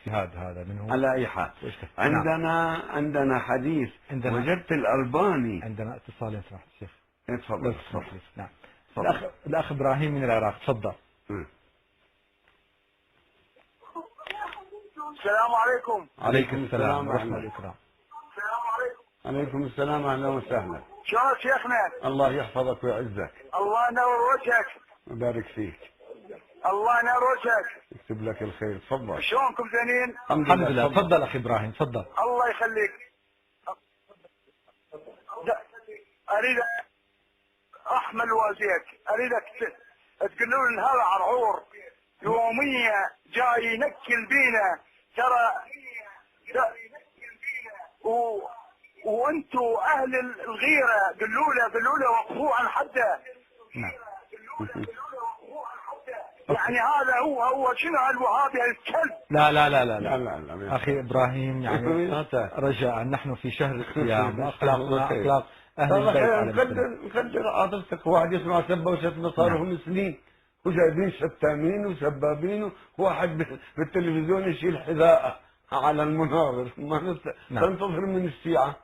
اجتهاد هذا منه. على أي حال عندنا حديث وجدت الألباني. عندنا اتصال يا سماحة الشيخ. تفضل. نعم. الأخ إبراهيم من العراق، تفضل. السلام عليكم. عليكم السلام ورحمة الله. السلام عليكم. عليكم السلام، أهلا وسهلا. شلونك شيخنا؟ الله يحفظك ويعزك. الله ينور وجهك. ويبارك فيك. الله ينور وجهك. يكتب لك الخير. تفضل. شلونكم زينين؟ الحمد لله. تفضل أخي إبراهيم، تفضل. الله يخليك. أريد أحمل وازيك، أريدك تقول لهم هذا عرعور يومية جاي ينكل بينا ترى وانتوا اهل الغيره قولوا له وقفوا عن حده. نعم. يعني هذا هو شنو هالوهابي الكلب. لا لا لا لا لا, لا. اخي ابراهيم يعني رجاء، نحن في شهر الصيام واخلاقنا اخلاق اهل البيت. نقدر عاطفتك. واحد يسمع سبه وشتمه صار لهم سنين وجايبين شتامين وسبابين، وواحد بالتلفزيون يشيل حذاءه على المناظر. ما تنتظر من الشيعة